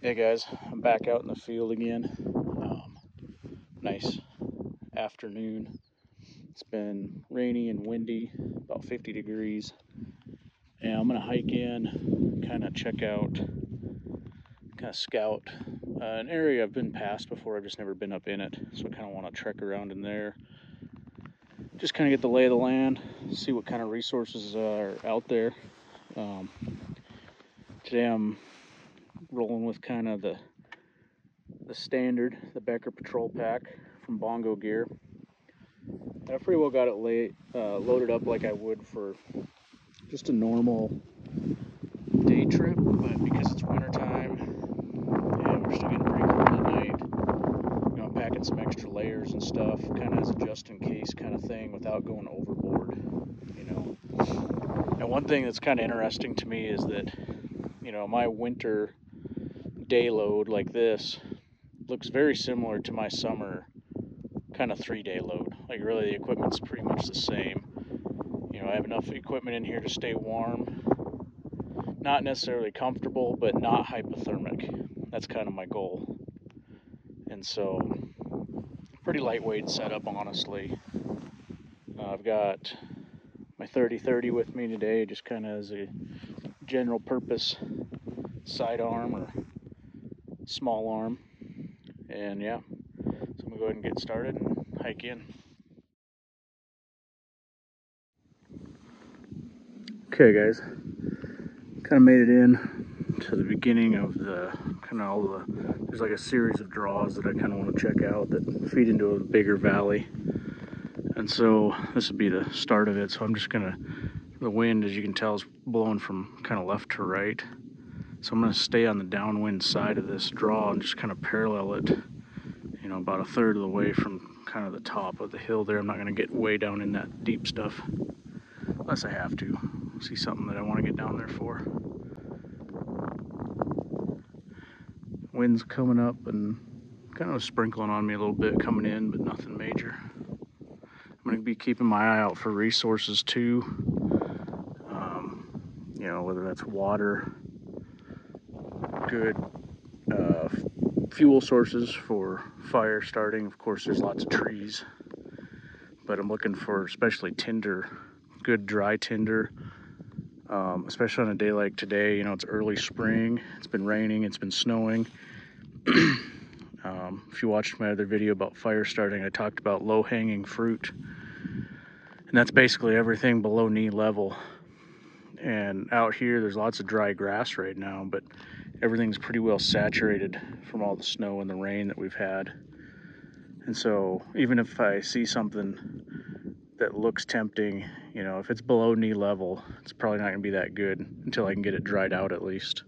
Hey guys, I'm back out in the field again. Nice afternoon. It's been rainy and windy, about 50 degrees. And I'm gonna hike in, kind of check out, kind of scout an area I've been past before. I've just never been up in it, so I kind of want to trek around in there. Just kind of get the lay of the land, see what kind of resources are out there. Today I'm rolling with kind of the standard, the Becker Patrol Pack from Bongo Gear. I pretty well got it loaded up like I would for just a normal day trip, but because it's wintertime and we're still getting pretty cold at night, I'm packing some extra layers and stuff, kind of as a just-in-case kind of thing without going overboard, And one thing that's kind of interesting to me is that, my winter day load like this looks very similar to my summer kind of 3-day load. Like really the equipment's pretty much the same. I have enough equipment in here to stay warm, not necessarily comfortable, but not hypothermic. That's kind of my goal. And so pretty lightweight setup, honestly. I've got my 30-30 with me today, just kind of as a general purpose sidearm or small arm. And yeah, so I'm gonna go ahead and get started and hike in. Okay guys, kind of made it in to the beginning of there's like a series of draws that I kind of want to check out that feed into a bigger valley. And so this would be the start of it. So I'm just the wind, as you can tell, is blowing from kind of left to right. So I'm gonna stay on the downwind side of this draw and just kind of parallel it, about a third of the way from kind of the top of the hill there. I'm not gonna get way down in that deep stuff, unless I have to. See something that I want to get down there for. Wind's coming up and kind of sprinkling on me a little bit coming in, but nothing major. I'm going to be keeping my eye out for resources too. Whether that's water, good fuel sources for fire starting. Of course, there's lots of trees, but I'm looking for especially tinder, good dry tinder. Especially on a day like today, it's early spring, it's been raining, it's been snowing. If you watched my other video about fire starting, I talked about low-hanging fruit, and that's basically everything below knee level. And out here there's lots of dry grass right now, but everything's pretty well saturated from all the snow and the rain that we've had. And so even if I see something that looks tempting, if it's below knee level, it's probably not going to be that good until I can get it dried out at least.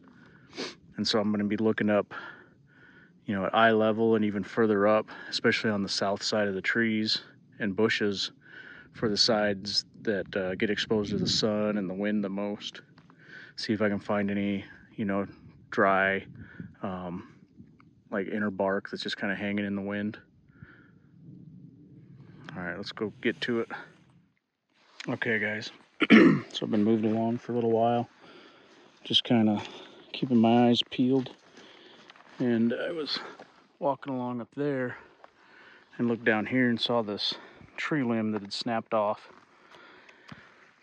And so I'm going to be looking up, at eye level and even further up, especially on the south side of the trees and bushes, for the sides that get exposed to the sun and the wind the most. See if I can find any, dry, like inner bark that's just kind of hanging in the wind. All right, let's go get to it. Okay guys, so I've been moving along for a little while, just kind of keeping my eyes peeled, and I was walking along up there and looked down here and saw this tree limb that had snapped off,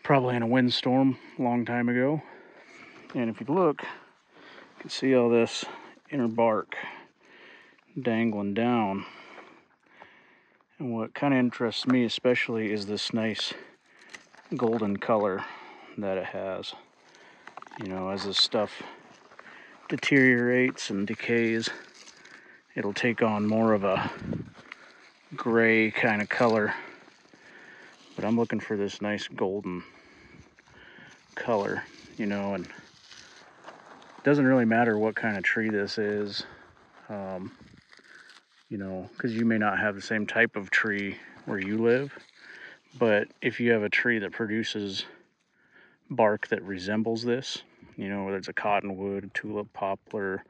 probably in a windstorm a long time ago. And if you look, you can see all this inner bark dangling down. And what kind of interests me especially is this nice golden color that it has. As this stuff deteriorates and decays, it'll take on more of a gray kind of color. But I'm looking for this nice golden color, and it doesn't really matter what kind of tree this is, because you may not have the same type of tree where you live, but if you have a tree that produces bark that resembles this, whether it's a cottonwood, a tulip, poplar,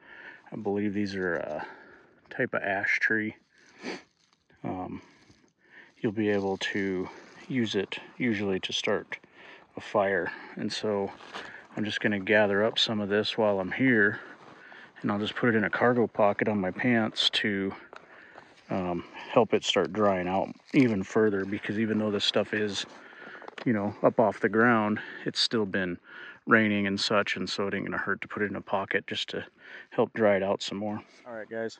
I believe these are a type of ash tree, you'll be able to use it usually to start a fire. And so I'm just going to gather up some of this while I'm here and I'll just put it in a cargo pocket on my pants to help it start drying out even further, because even though this stuff is, you know, up off the ground, it's still been raining and such, and so it ain't gonna hurt to put it in a pocket just to help dry it out some more. All right, guys.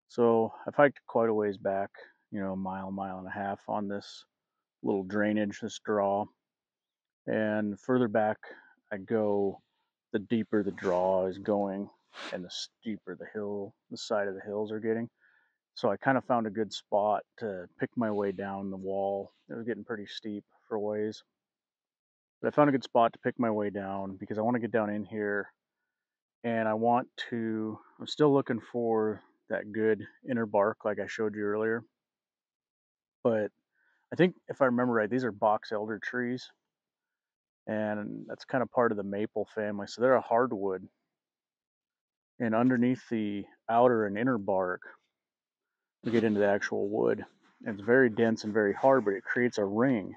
So I've hiked quite a ways back, you know, mile and a half on this little drainage, this draw. And further back I go, the deeper the draw is going and the steeper the side of the hills are getting. So I kind of found a good spot to pick my way down the wall. It was getting pretty steep for ways. But I found a good spot to pick my way down because I want to get down in here, and I'm still looking for that good inner bark like I showed you earlier. But I think if I remember right, these are box elder trees, and that's kind of part of the maple family. So they're a hardwood, and underneath the outer and inner bark, we get into the actual wood. And it's very dense and very hard, but it creates a ring.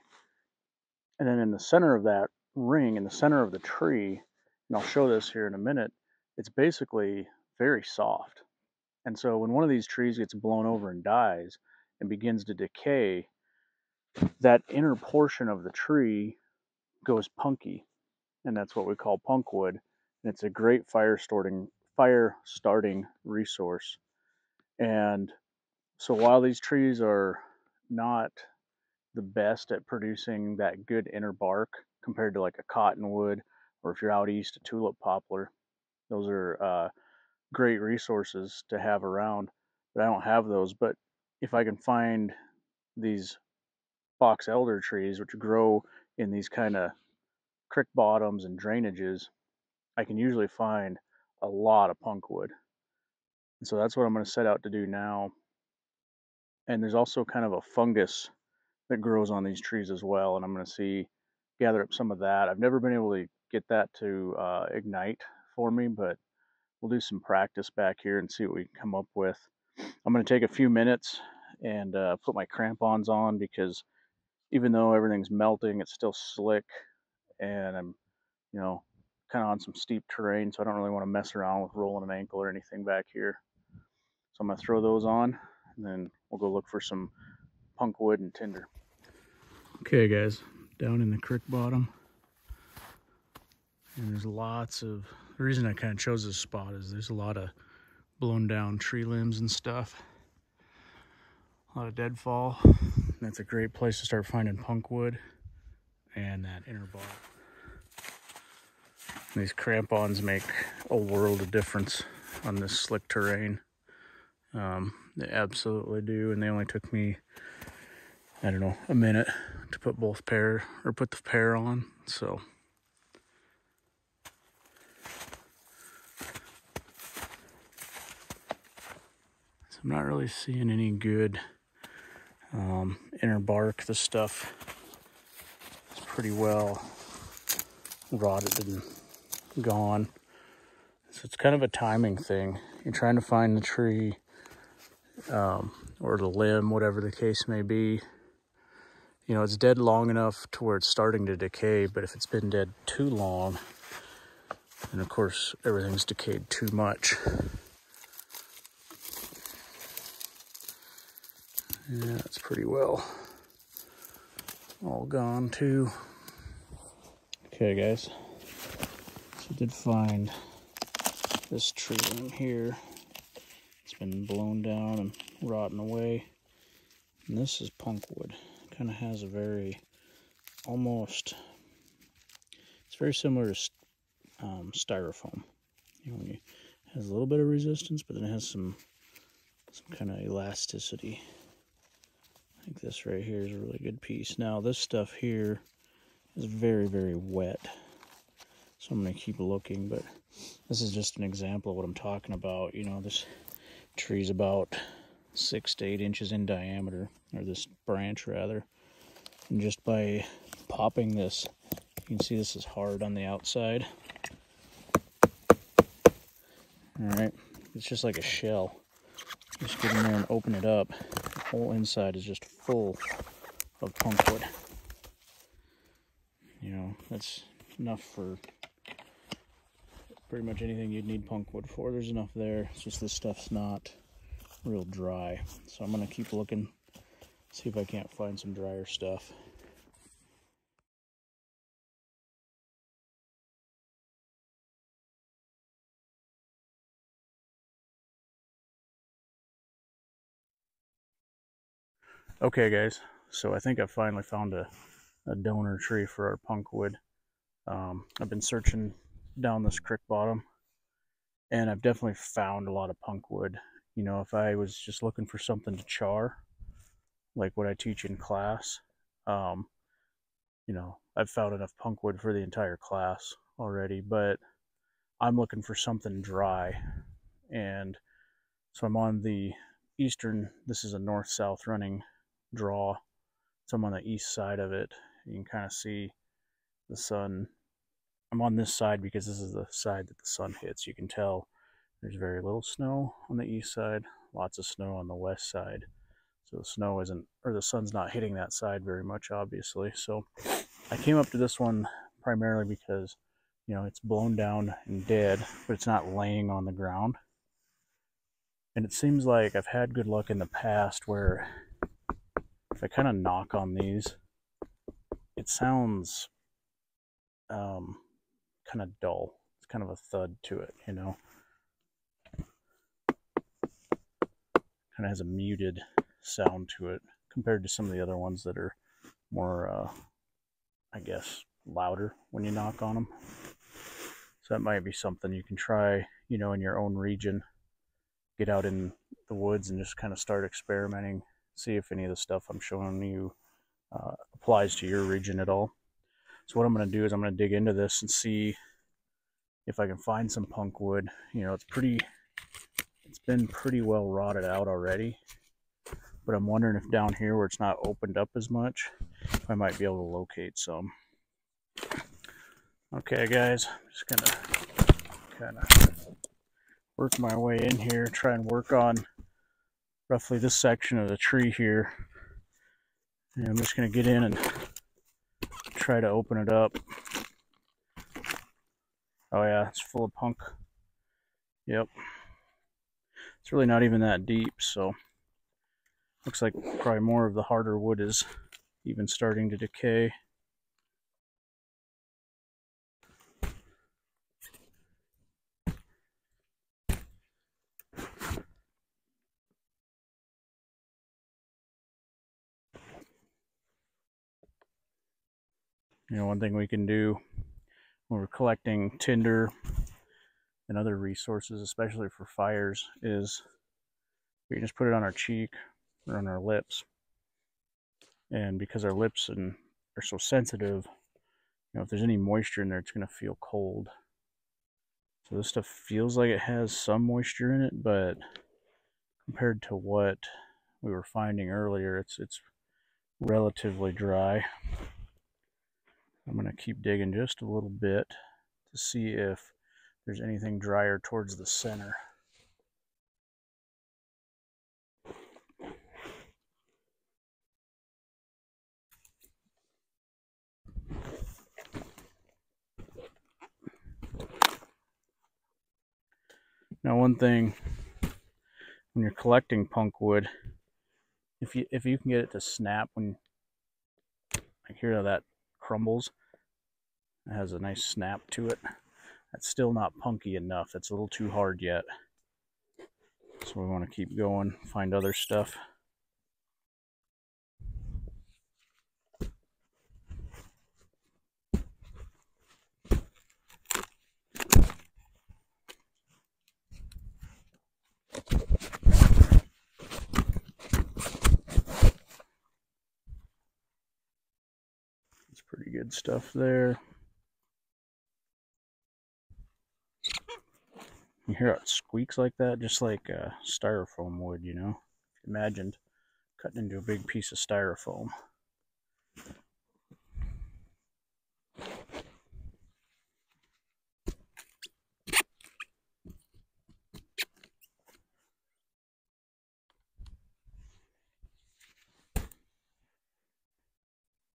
And then in the center of that ring, in the center of the tree, and I'll show this here in a minute, it's basically very soft. And so when one of these trees gets blown over and dies and begins to decay, that inner portion of the tree goes punky, and that's what we call punkwood. And it's a great fire starting resource. And so while these trees are not the best at producing that good inner bark compared to like a cottonwood, or if you're out east, a tulip poplar, those are great resources to have around. But I don't have those. But if I can find these box elder trees, which grow in these kind of creek bottoms and drainages, I can usually find a lot of punkwood. And so that's what I'm going to set out to do now. And there's also kind of a fungus that grows on these trees as well, and I'm going to gather up some of that. I've never been able to get that to ignite for me, but we'll do some practice back here and see what we can come up with. I'm going to take a few minutes and put my crampons on, because even though everything's melting, it's still slick, and I'm, you know, kind of on some steep terrain, so I don't really want to mess around with rolling an ankle or anything back here. So I'm going to throw those on, and then we'll go look for some punkwood and tinder. Okay, guys, down in the creek bottom, and there's the reason I kind of chose this spot is there's a lot of blown down tree limbs and stuff, a lot of deadfall. That's a great place to start finding punkwood and that inner bark. These crampons make a world of difference on this slick terrain. They absolutely do, and they only took me, I don't know, a minute to put put the pair on. So I'm not really seeing any good inner bark. This stuff is pretty well rotted and gone. So it's kind of a timing thing. You're trying to find the tree or the limb, whatever the case may be. You know, it's dead long enough to where it's starting to decay, but if it's been dead too long, then of course everything's decayed too much. Yeah, it's pretty well all gone too. Okay, guys, so I did find this tree limb here. It's been blown down and rotten away, and this is punkwood. It kind of has a it's very similar to styrofoam. You know, it has a little bit of resistance, but then it has some kind of elasticity. I think this right here is a really good piece. Now this stuff here is very, very wet, so I'm going to keep looking, but this is just an example of what I'm talking about. You know, this tree's about 6 to 8 inches in diameter, or this branch rather, and just by popping this, you can see this is hard on the outside. Alright, it's just like a shell. Just get in there and open it up. The whole inside is just full of punkwood. You know, that's enough for pretty much anything you'd need punk wood for. There's enough there. It's just this stuff's not real dry. So I'm gonna keep looking, see if I can't find some drier stuff. Okay guys, so I think I finally found a donor tree for our punk wood. I've been searching down this creek bottom, and I've definitely found a lot of punk wood. You know, if I was just looking for something to char, like what I teach in class, you know, I've found enough punk wood for the entire class already, but I'm looking for something dry. And so I'm on the eastern, this is a north-south running draw. So I'm on the east side of it. You can kind of see the sun. I'm on this side because this is the side that the sun hits. You can tell there's very little snow on the east side, lots of snow on the west side. So the snow isn't, or the sun's not hitting that side very much, obviously. So I came up to this one primarily because, you know, it's blown down and dead, but it's not laying on the ground. And it seems like I've had good luck in the past where if I kind of knock on these, it sounds kind of dull. It's kind of a thud to it, you know. Kind of has a muted sound to it compared to some of the other ones that are more, I guess, louder when you knock on them. So that might be something you can try, you know, in your own region. Get out in the woods and just kind of start experimenting. See if any of the stuff I'm showing you applies to your region at all. So what I'm going to do is I'm going to dig into this and see if I can find some punk wood. You know, it's been pretty well rotted out already, but I'm wondering if down here where it's not opened up as much, I might be able to locate some. Okay guys, I'm just gonna kind of work my way in here, try and work on roughly this section of the tree here. And I'm just gonna get in and try to open it up. Oh yeah, it's full of punk. Yep. It's really not even that deep, so looks like probably more of the harder wood is even starting to decay. You know, one thing we can do when we're collecting tinder and other resources, especially for fires, is we can just put it on our cheek or on our lips. And because our lips are so sensitive, you know, if there's any moisture in there, it's going to feel cold. So this stuff feels like it has some moisture in it, but compared to what we were finding earlier, it's relatively dry. I'm going to keep digging just a little bit to see if there's anything drier towards the center. Now one thing, when you're collecting punk wood, if you can get it to snap when, like here, how that crumbles, it has a nice snap to it. That's still not punky enough. That's a little too hard yet. So we want to keep going, find other stuff. It's pretty good stuff there. You hear how it squeaks like that? Just like styrofoam would, you know? Imagine cutting into a big piece of styrofoam. I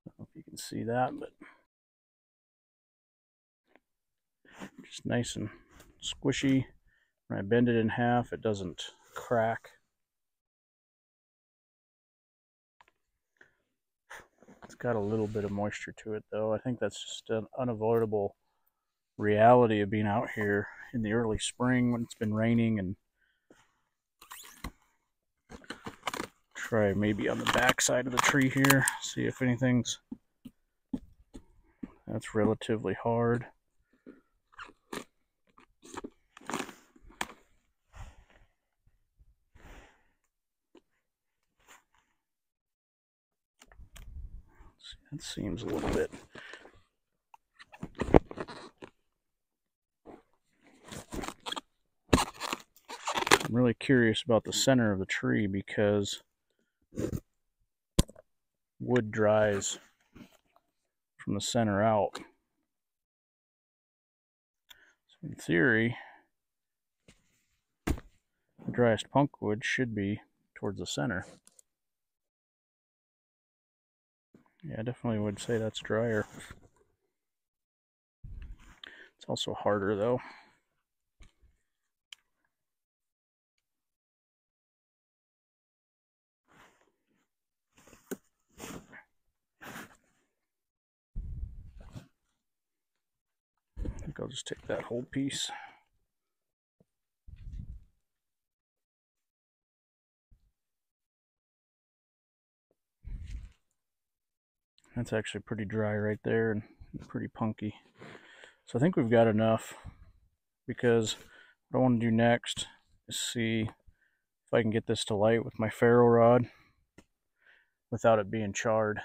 don't know if you can see that, but just nice and squishy. When I bend it in half, it doesn't crack. It's got a little bit of moisture to it though. I think that's just an unavoidable reality of being out here in the early spring when it's been raining. And try maybe on the back side of the tree here, see if anything's, that's relatively hard. That seems a little bit. I'm really curious about the center of the tree because wood dries from the center out. So in theory, the driest punk wood should be towards the center. Yeah, I definitely would say that's drier. It's also harder though. I think I'll just take that whole piece. That's actually pretty dry right there and pretty punky. So I think we've got enough, because what I want to do next is see if I can get this to light with my ferro rod without it being charred.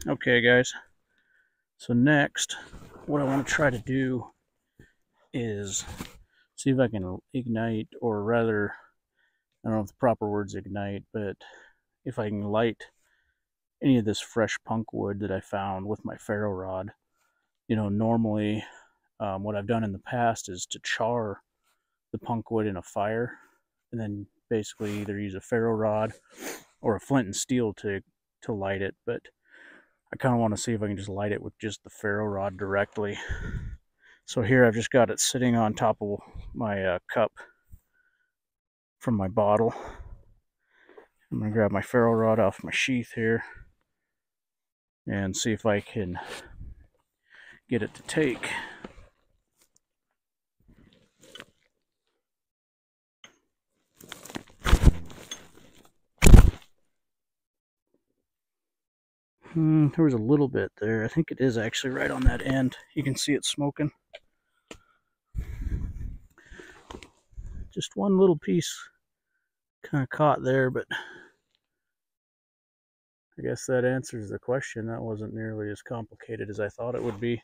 Okay guys, so next what I want to try to do is see if I can ignite, or rather, I don't know if the proper word's ignite, but if I can light any of this fresh punk wood that I found with my ferro rod. You know, normally what I've done in the past is to char the punk wood in a fire and then basically either use a ferro rod or a flint and steel to light it, but I kind of want to see if I can just light it with just the ferro rod directly. So here I've just got it sitting on top of my cup from my bottle. I'm going to grab my ferro rod off my sheath here and see if I can get it to take. There was a little bit there. I think it is actually right on that end. You can see it smoking. Just one little piece kind of caught there, but I guess that answers the question. That wasn't nearly as complicated as I thought it would be.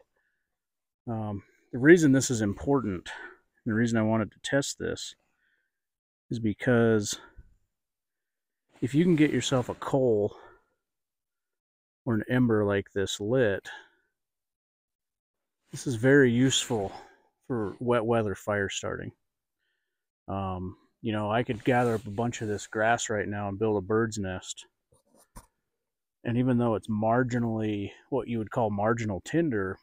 The reason this is important, and the reason I wanted to test this, is because if you can get yourself a coal or an ember like this lit, this is very useful for wet weather fire starting. You know, I could gather up a bunch of this grass right now and build a bird's nest. And even though it's marginally what you would call marginal tinder,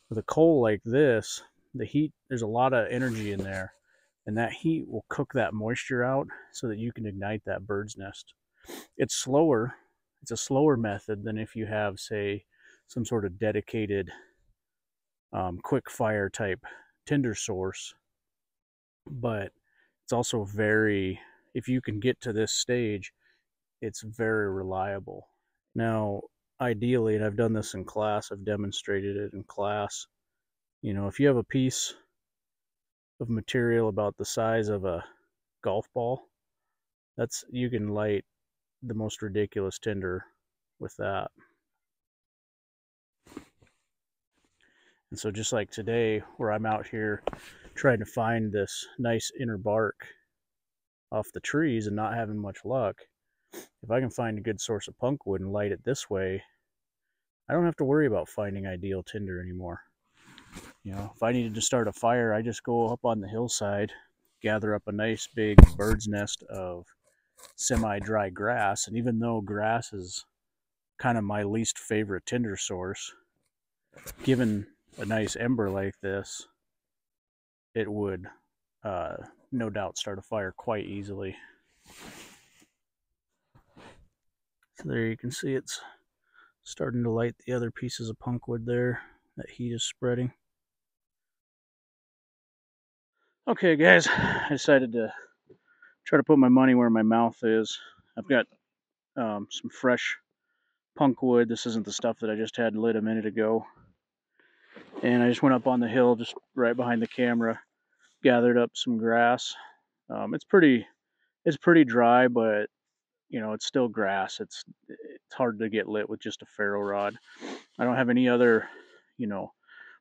with a coal like this, the heat, there's a lot of energy in there, and that heat will cook that moisture out so that you can ignite that bird's nest. It's slower. It's a slower method than if you have, say, some sort of dedicated quick fire type tinder source. But it's also very, if you can get to this stage, it's very reliable. Now, ideally, and I've done this in class, I've demonstrated it in class, you know, if you have a piece of material about the size of a golf ball, you can light the most ridiculous tinder with that. And so just like today, where I'm out here trying to find this nice inner bark off the trees and not having much luck, if I can find a good source of punk wood and light it this way, I don't have to worry about finding ideal tinder anymore. You know, if I needed to start a fire, I just go up on the hillside, gather up a nice big bird's nest of semi-dry grass. And even though grass is kind of my least favorite tinder source, given a nice ember like this, it would no doubt start a fire quite easily. So there you can see it's starting to light the other pieces of punk wood there. That heat is spreading. Okay, guys, I decided to try to put my money where my mouth is. I've got some fresh punk wood. This isn't the stuff that I just had lit a minute ago. And I just went up on the hill just right behind the camera, gathered up some grass. It's pretty dry, but you know, it's still grass. It's hard to get lit with just a ferro rod. I don't have any other, you know,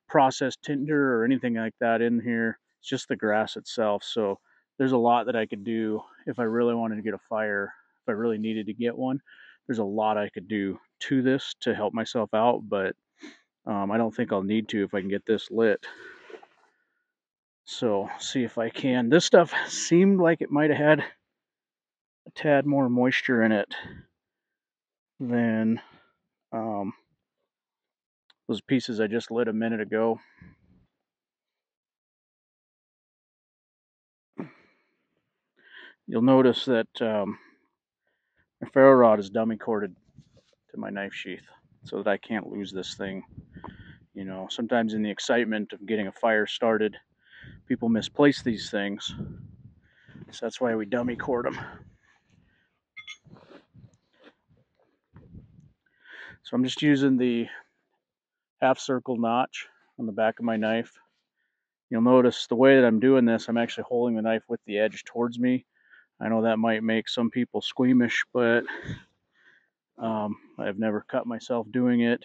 processed tinder or anything like that in here. It's just the grass itself. So there's a lot that I could do if I really wanted to get a fire, if I really needed to get one. There's a lot I could do to this to help myself out, but I don't think I'll need to if I can get this lit. So see if I can. This stuff seemed like it might have had a tad more moisture in it than those pieces I just lit a minute ago. You'll notice that my ferro rod is dummy corded to my knife sheath so that I can't lose this thing. You know, sometimes in the excitement of getting a fire started, people misplace these things. So that's why we dummy cord them. So I'm just using the half circle notch on the back of my knife. You'll notice the way that I'm doing this, I'm actually holding the knife with the edge towards me. I know that might make some people squeamish, but I've never cut myself doing it.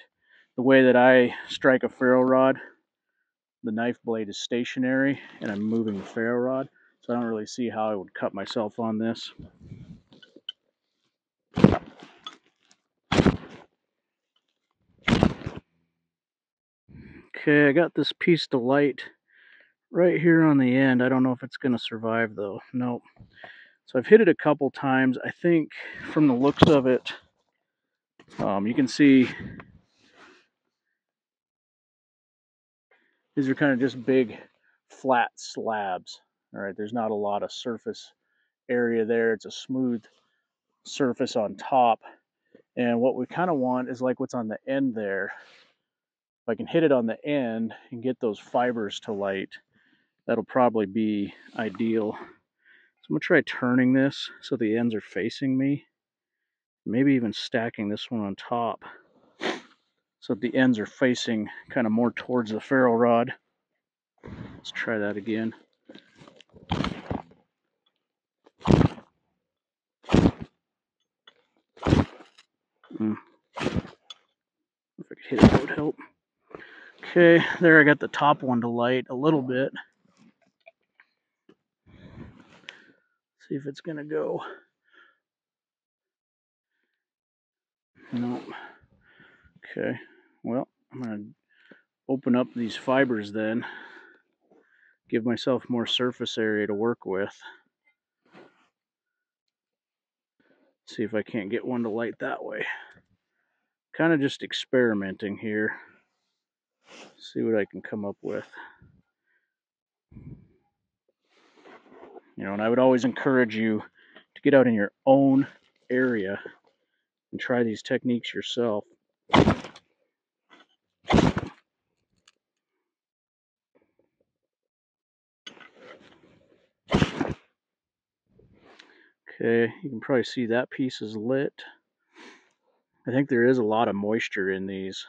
The way that I strike a ferro rod, the knife blade is stationary and I'm moving the ferro rod, so I don't really see how I would cut myself on this. Okay, I got this piece to light right here on the end. I don't know if it's going to survive though. Nope. So I've hit it a couple times. I think from the looks of it, you can see these are kind of just big flat slabs. All right, there's not a lot of surface area there. It's a smooth surface on top. And what we kind of want is like what's on the end there. If I can hit it on the end and get those fibers to light, that'll probably be ideal. So I'm going to try turning this so the ends are facing me. Maybe even stacking this one on top so that the ends are facing kind of more towards the ferro rod. Let's try that again. If I could hit it, that would help. Okay, there I got the top one to light a little bit. See if it's gonna go. Nope. Okay, well, I'm gonna open up these fibers then. Give myself more surface area to work with. See if I can't get one to light that way. Kind of just experimenting here. See what I can come up with. You know, and I would always encourage you to get out in your own area and try these techniques yourself. Okay, you can probably see that piece is lit. I think there is a lot of moisture in these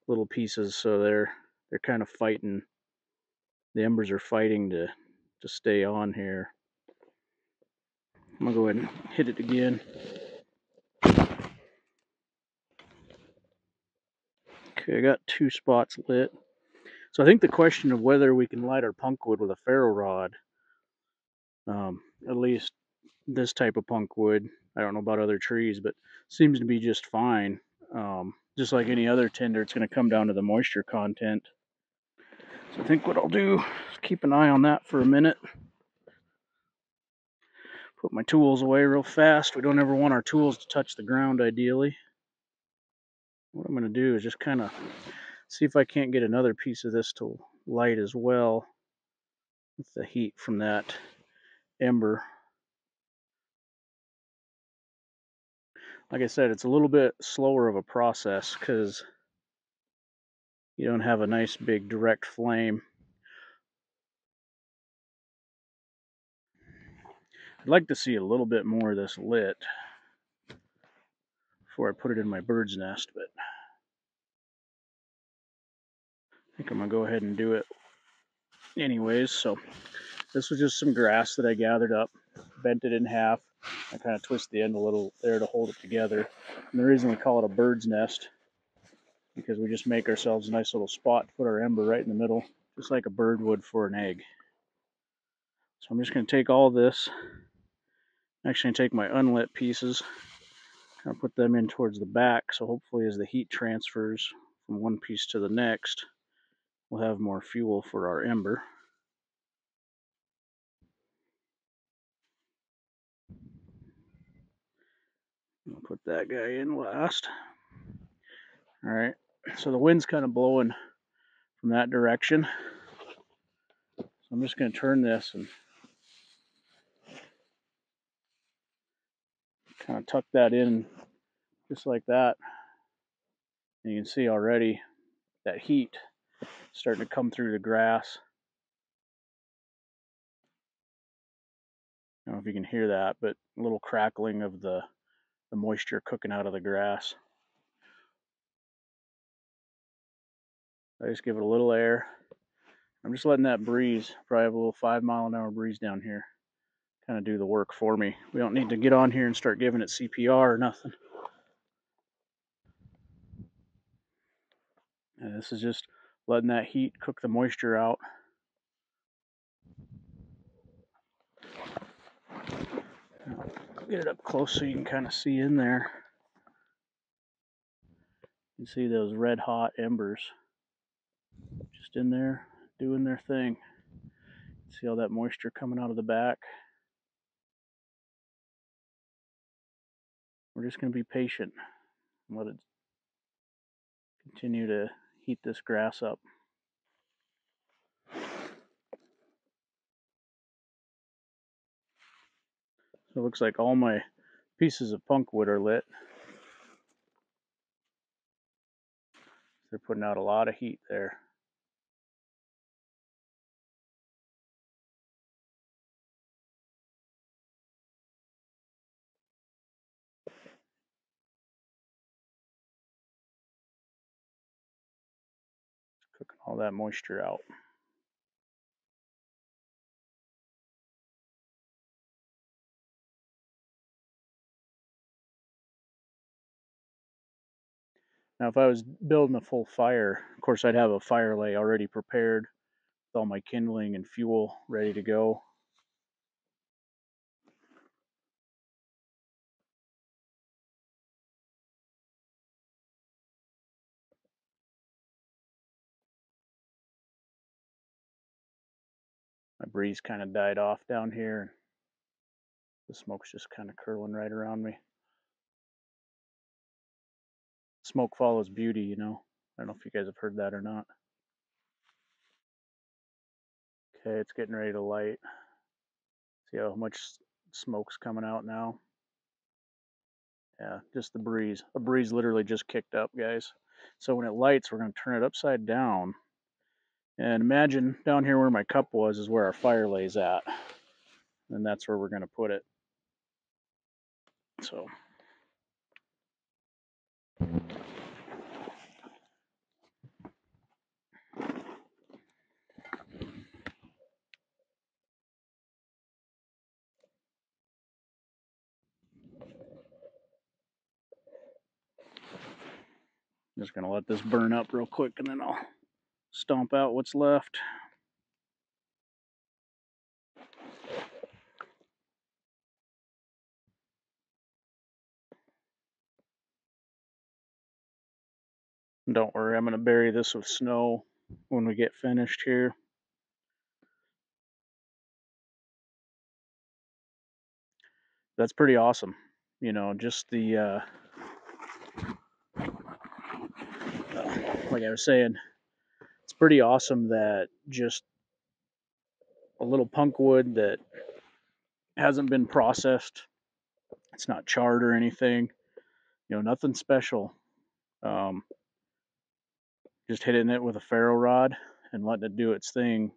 little pieces, so they're kind of fighting. The embers are fighting to stay on here. I'm gonna go ahead and hit it again. Okay, I got 2 spots lit. So I think the question of whether we can light our punk wood with a ferro rod, at least this type of punk wood, I don't know about other trees, but seems to be just fine. Just like any other tinder, it's going to come down to the moisture content. So I think what I'll do is keep an eye on that for a minute. Put my tools away real fast. We don't ever want our tools to touch the ground, ideally. What I'm going to do is just kind of see if I can't get another piece of this to light as well with the heat from that ember. Like I said, it's a little bit slower of a process because you don't have a nice big direct flame. I'd like to see a little bit more of this lit before I put it in my bird's nest, but I think I'm going to go ahead and do it anyways. So this was just some grass that I gathered up, bent it in half. I kind of twist the end a little there to hold it together. And the reason we call it a bird's nest, because we just make ourselves a nice little spot to put our ember right in the middle, just like a bird would for an egg. So I'm just going to take all this, actually take my unlit pieces, kind of put them in towards the back, so hopefully as the heat transfers from one piece to the next, we'll have more fuel for our ember. I'll put that guy in last. All right, so the wind's kind of blowing from that direction. So I'm just going to turn this and kind of tuck that in just like that. And you can see already that heat starting to come through the grass. I don't know if you can hear that, but a little crackling of the moisture cooking out of the grass. I just give it a little air. I'm just letting that breeze, probably have a little 5-mile-an-hour breeze down here, kind of do the work for me. We don't need to get on here and start giving it CPR or nothing. And this is just letting that heat cook the moisture out. I'll get it up close so you can kind of see in there. You can see those red hot embers just in there doing their thing. See all that moisture coming out of the back. We're just going to be patient and let it continue to heat this grass up. So it looks like all my pieces of punk wood are lit. They're putting out a lot of heat there. Cooking all that moisture out. Now if I was building a full fire, of course I'd have a fire lay already prepared with all my kindling and fuel ready to go. My breeze kind of died off down here. The smoke's just kind of curling right around me. Smoke follows beauty, you know. I don't know if you guys have heard that or not. Okay, it's getting ready to light. See how much smoke's coming out now? Yeah, just the breeze. A breeze literally just kicked up, guys. So when it lights, we're going to turn it upside down. And imagine down here where my cup was is where our fire lay's at. And that's where we're going to put it. So I'm just going to let this burn up real quick and then I'll stomp out what's left. And don't worry, I'm going to bury this with snow when we get finished here. That's pretty awesome. You know, just the like I was saying, it's pretty awesome that just a little punk wood that hasn't been processed, it's not charred or anything, you know, nothing special. Um, just hitting it with a ferro rod and letting it do its thing,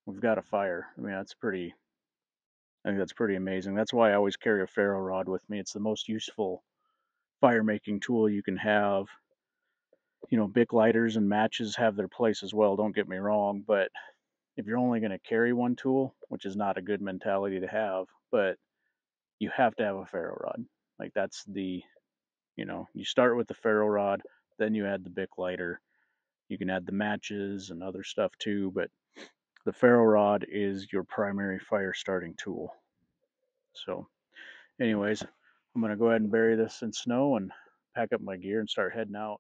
we've got a fire. I mean, I think that's pretty amazing. That's why I always carry a ferro rod with me. It's the most useful fire making tool you can have. You know, Bic lighters and matches have their place as well, don't get me wrong, but if you're only going to carry one tool, which is not a good mentality to have, but you have to have a ferro rod. Like that's the, you know, you start with the ferro rod, then you add the Bic lighter. You can add the matches and other stuff too, but the ferro rod is your primary fire starting tool. So, anyways, I'm going to go ahead and bury this in snow and pack up my gear and start heading out.